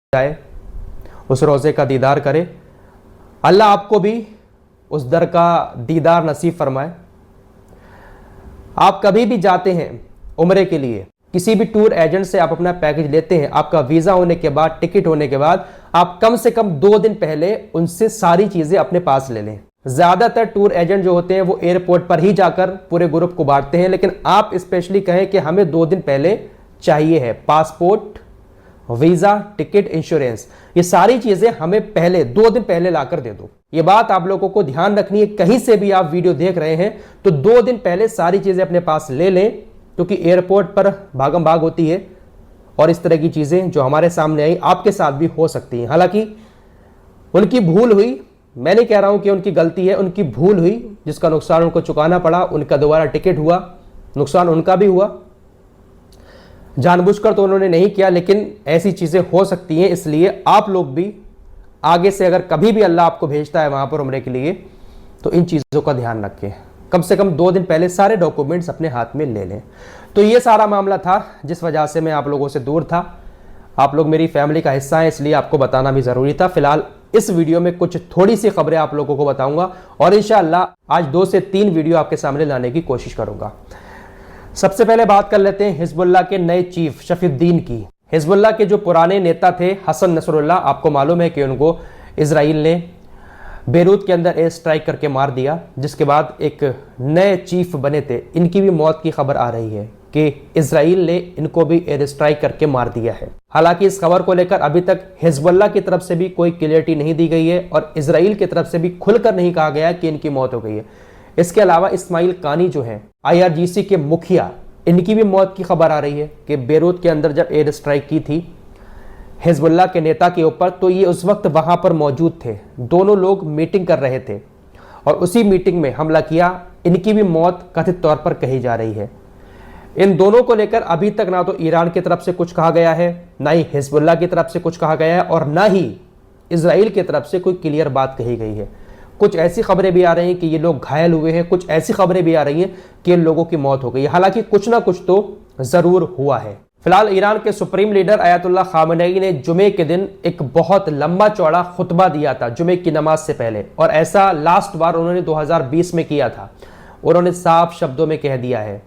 जाए, उस रोज़े का दीदार करे। अल्लाह आपको भी उस दर का दीदार नसीब फरमाए। आप कभी भी जाते हैं उम्रे के लिए, किसी भी टूर एजेंट से आप अपना पैकेज लेते हैं, आपका वीज़ा होने के बाद, टिकट होने के बाद, आप कम से कम 2 दिन पहले उनसे सारी चीज़ें अपने पास ले लें। ज़्यादातर टूर एजेंट जो होते हैं वो एयरपोर्ट पर ही जाकर पूरे ग्रुप को बांटते हैं, लेकिन आप स्पेशली कहें कि हमें 2 दिन पहले चाहिए है। पासपोर्ट, वीज़ा, टिकट, इंश्योरेंस, ये सारी चीज़ें हमें पहले 2 दिन पहले लाकर दे दो। ये बात आप लोगों को ध्यान रखनी है। कहीं से भी आप वीडियो देख रहे हैं तो 2 दिन पहले सारी चीज़ें अपने पास ले लें, क्योंकि एयरपोर्ट पर भागम भाग होती है और इस तरह की चीज़ें जो हमारे सामने आई आपके साथ भी हो सकती हैं। हालांकि उनकी भूल हुई, मैं नहीं कह रहा हूं कि उनकी गलती है, उनकी भूल हुई, जिसका नुकसान उनको चुकाना पड़ा। उनका दोबारा टिकट हुआ, नुकसान उनका भी हुआ। जानबूझकर तो उन्होंने नहीं किया, लेकिन ऐसी चीज़ें हो सकती हैं। इसलिए आप लोग भी आगे से अगर कभी भी अल्लाह आपको भेजता है वहाँ पर उम्रे के लिए, तो इन चीज़ों का ध्यान रखें। कम से कम 2 दिन पहले सारे डॉक्यूमेंट्स अपने हाथ में ले लें। तो ये सारा मामला था जिस वजह से मैं आप लोगों से दूर था। आप लोग मेरी फैमिली का हिस्सा हैं, इसलिए आपको बताना भी ज़रूरी था। फिलहाल इस वीडियो में कुछ थोड़ी सी खबरें आप लोगों को बताऊंगा और इंशाअल्लाह आज 2 से 3 वीडियो आपके सामने लाने की कोशिश करूंगा। सबसे पहले बात कर लेते हैं हिजबुल्लाह के नए चीफ शफीउद्दीन की। हिजबुल्लाह के जो पुराने नेता थे हसन नसरुल्लाह, आपको मालूम है कि उनको इजराइल ने बेरूत के अंदर एयर स्ट्राइक करके मार दिया, जिसके बाद एक नए चीफ बने थे। इनकी भी मौत की खबर आ रही है कि इजराइल ने इनको भी एयर स्ट्राइक करके मार दिया है। हालांकि इस खबर को लेकर अभी तक हिजबुल्लाह की तरफ से भी कोई क्लियरिटी नहीं दी गई है और इजराइल की तरफ से भी खुलकर नहीं कहा गया कि इनकी मौत हो गई है। इसके अलावा इस्माइल कानी जो है IRGC के मुखिया, इनकी भी मौत की खबर आ रही है कि बेरूत के अंदर जब एयर स्ट्राइक की थी हिजबुल्लाह के नेता के ऊपर, तो ये उस वक्त वहां पर मौजूद थे। दोनों लोग मीटिंग कर रहे थे और उसी मीटिंग में हमला किया। इनकी भी मौत कथित तौर पर कही जा रही है। इन दोनों को लेकर अभी तक ना तो ईरान की तरफ से कुछ कहा गया है, ना ही हिजबुल्लाह की तरफ से कुछ कहा गया है और ना ही इजराइल की तरफ से कोई क्लियर बात कही गई है। कुछ ऐसी खबरें भी आ रही हैं कि ये लोग घायल हुए हैं, कुछ ऐसी खबरें भी आ रही हैं कि इन लोगों की मौत हो गई है। हालांकि कुछ ना कुछ तो जरूर हुआ है। फिलहाल ईरान के सुप्रीम लीडर आयतुल्लाह खामेनी ने जुमे के दिन एक बहुत लंबा चौड़ा खुतबा दिया था जुमे की नमाज से पहले, और ऐसा लास्ट बार उन्होंने 2020 में किया था। उन्होंने साफ शब्दों में कह दिया है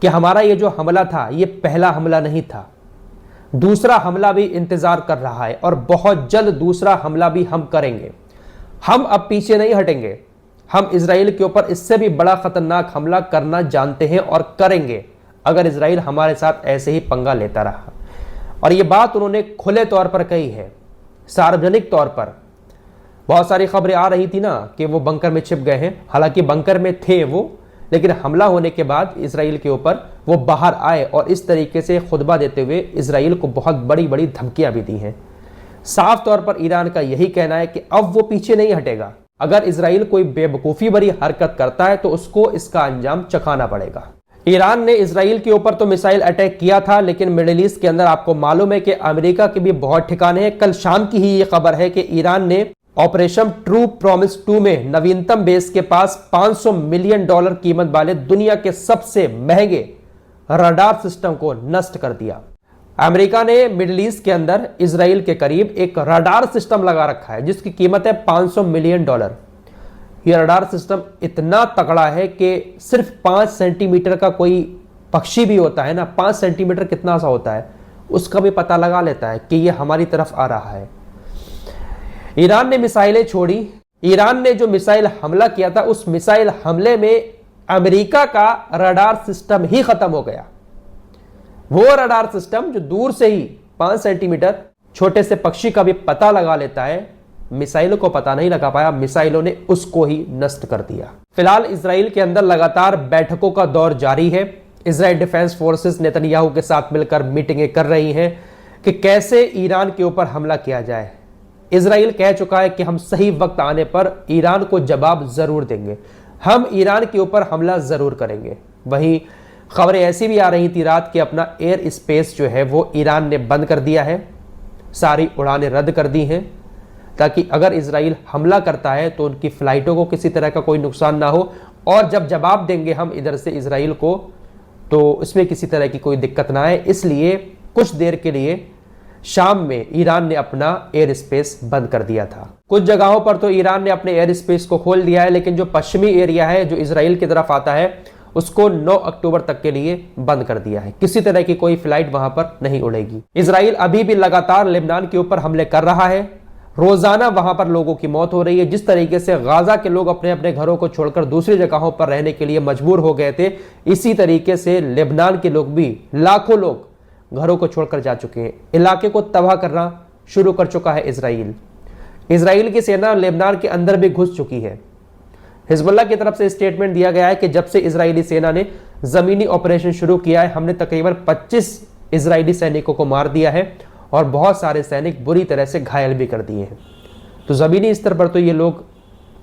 कि हमारा ये जो हमला था ये पहला हमला नहीं था, दूसरा हमला भी इंतजार कर रहा है और बहुत जल्द दूसरा हमला भी हम करेंगे। हम अब पीछे नहीं हटेंगे। हम इजराइल के ऊपर इससे भी बड़ा खतरनाक हमला करना जानते हैं और करेंगे अगर इजराइल हमारे साथ ऐसे ही पंगा लेता रहा। और ये बात उन्होंने खुले तौर पर कही है, सार्वजनिक तौर पर। बहुत सारी खबरें आ रही थी ना कि वो बंकर में छिप गए हैं, हालांकि बंकर में थे वो, लेकिन हमला होने के बाद इजराइल के ऊपर वो बाहर आए और इस तरीके से खुतबा देते हुए इजराइल को बहुत बड़ी बड़ी धमकियां भी दी हैं। साफ तौर पर ईरान का यही कहना है कि अब वो पीछे नहीं हटेगा। अगर इजराइल कोई बेवकूफ़ी भरी हरकत करता है तो उसको इसका अंजाम चखाना पड़ेगा। ईरान ने इजराइल के ऊपर तो मिसाइल अटैक किया था, लेकिन मिडिल ईस्ट के अंदर आपको मालूम है कि अमेरिका के भी बहुत ठिकाने हैं। कल शाम की ही ये खबर है कि ईरान ने ऑपरेशन ट्रू प्रॉमिस 2 में नवीनतम बेस के पास $500 मिलियन कीमत वाले दुनिया के सबसे महंगे रडार सिस्टम को नष्ट कर दिया। अमेरिका ने मिडिल ईस्ट के अंदर इजराइल के करीब एक रडार सिस्टम लगा रखा है जिसकी कीमत है $500 मिलियन। यह रडार सिस्टम इतना तगड़ा है कि सिर्फ 5 सेंटीमीटर का कोई पक्षी भी होता है ना, 5 सेंटीमीटर कितना सा होता है, उसका भी पता लगा लेता है कि यह हमारी तरफ आ रहा है। ईरान ने मिसाइलें छोड़ी। ईरान ने जो मिसाइल हमला किया था उस मिसाइल हमले में अमेरिका का रडार सिस्टम ही खत्म हो गया। वो रडार सिस्टम जो दूर से ही 5 सेंटीमीटर छोटे से पक्षी का भी पता लगा लेता है, मिसाइलों को पता नहीं लगा पाया, मिसाइलों ने उसको ही नष्ट कर दिया। फिलहाल इजराइल के अंदर लगातार बैठकों का दौर जारी है। इजराइल डिफेंस फोर्सेस नेतन्याहू के साथ मिलकर मीटिंगें कर रही हैं कि कैसे ईरान के ऊपर हमला किया जाए। इजराइल कह चुका है कि हम सही वक्त आने पर ईरान को जवाब जरूर देंगे, हम ईरान के ऊपर हमला जरूर करेंगे। वहीं खबरें ऐसी भी आ रही थी रात कि अपना एयर स्पेस जो है वो ईरान ने बंद कर दिया है, सारी उड़ानें रद्द कर दी हैं, ताकि अगर इजराइल हमला करता है तो उनकी फ्लाइटों को किसी तरह का कोई नुकसान ना हो, और जब जवाब देंगे हम इधर से इजराइल को तो इसमें किसी तरह की कोई दिक्कत ना आए। इसलिए कुछ देर के लिए शाम में ईरान ने अपना एयर स्पेस बंद कर दिया था। कुछ जगहों पर तो ईरान ने अपने एयर स्पेस को खोल दिया है, लेकिन जो पश्चिमी एरिया है जो इजराइल की तरफ आता है उसको 9 अक्टूबर तक के लिए बंद कर दिया है। किसी तरह की कोई फ्लाइट वहां पर नहीं उड़ेगी। इजराइल अभी भी लगातार लेबनान के ऊपर हमले कर रहा है। रोजाना वहां पर लोगों की मौत हो रही है। जिस तरीके से गाजा के लोग अपने अपने घरों को छोड़कर दूसरी जगहों पर रहने के लिए मजबूर हो गए थे, इसी तरीके से लेबनान के लोग भी, लाखों लोग घरों को छोड़कर जा चुके हैं। इलाके को तबाह करना शुरू कर चुका है इजराइल। इजराइल की सेना लेबनान के अंदर भी घुस चुकी है। हिजबुल्ला की तरफ से स्टेटमेंट दिया गया है कि जब से इजरायली सेना ने जमीनी ऑपरेशन शुरू किया है, हमने तकरीबन 25 इजरायली सैनिकों को मार दिया है और बहुत सारे सैनिक बुरी तरह से घायल भी कर दिए हैं। तो जमीनी स्तर पर तो ये लोग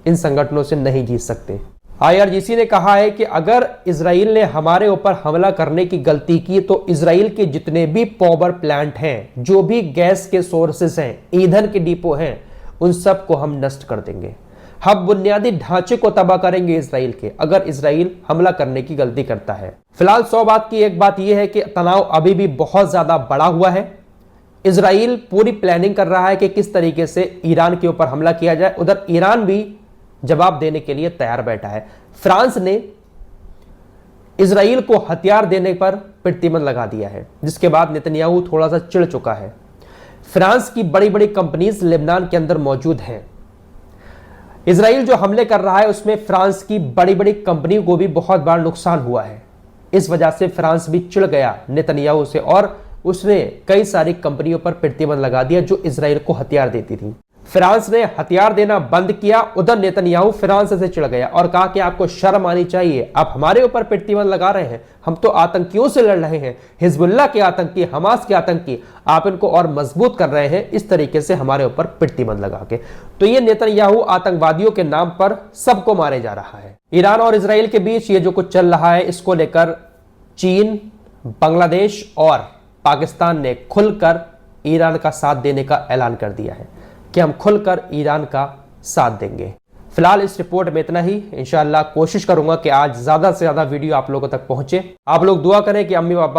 इन संगठनों से नहीं जीत सकते। IRGC ने कहा है कि अगर इजराइल ने हमारे ऊपर हमला करने की गलती की तो इजराइल के जितने भी पावर प्लांट हैं, जो भी गैस के सोर्सेस हैं, ईंधन के डिपो हैं, उन सब को हम नष्ट कर देंगे। हम बुनियादी ढांचे को तबाह करेंगे इजराइल के, अगर इजराइल हमला करने की गलती करता है। फिलहाल 100 बात की एक बात यह है कि तनाव अभी भी बहुत ज्यादा बढ़ा हुआ है। इजराइल पूरी प्लानिंग कर रहा है कि किस तरीके से ईरान के ऊपर हमला किया जाए। उधर ईरान भी जवाब देने के लिए तैयार बैठा है। फ्रांस ने इजराइल को हथियार देने पर प्रतिबंध लगा दिया है, जिसके बाद नेतन्याहू थोड़ा सा चिढ़ चुका है। फ्रांस की बड़ी बड़ी कंपनीज लेबनान के अंदर मौजूद हैं। इजराइल जो हमले कर रहा है उसमें फ्रांस की बड़ी बड़ी कंपनी को भी बहुत बड़ा नुकसान हुआ है। इस वजह से फ्रांस भी चिढ़ गया नेतन्याहू से और उसने कई सारी कंपनियों पर प्रतिबंध लगा दिया जो इजराइल को हथियार देती थी। फ्रांस ने हथियार देना बंद किया। उधर नेतन्याहू फ्रांस से चिढ़ गया और कहा कि आपको शर्म आनी चाहिए, आप हमारे ऊपर प्रतिबंध लगा रहे हैं, हम तो आतंकियों से लड़ रहे हैं, हिजबुल्लाह के आतंकी, हमास के आतंकी, आप इनको और मजबूत कर रहे हैं इस तरीके से हमारे ऊपर प्रतिबंध लगा के। तो ये नेतन्याहू आतंकवादियों के नाम पर सबको मारे जा रहा है। ईरान और इजराइल के बीच ये जो कुछ चल रहा है, इसको लेकर चीन, बांग्लादेश और पाकिस्तान ने खुलकर ईरान का साथ देने का ऐलान कर दिया है कि हम खुलकर ईरान का साथ देंगे। फिलहाल इस रिपोर्ट में इतना ही। इंशाअल्लाह कोशिश करूंगा कि आज ज्यादा से ज्यादा वीडियो आप लोगों तक पहुंचे। आप लोग दुआ करें कि अम्मी पापा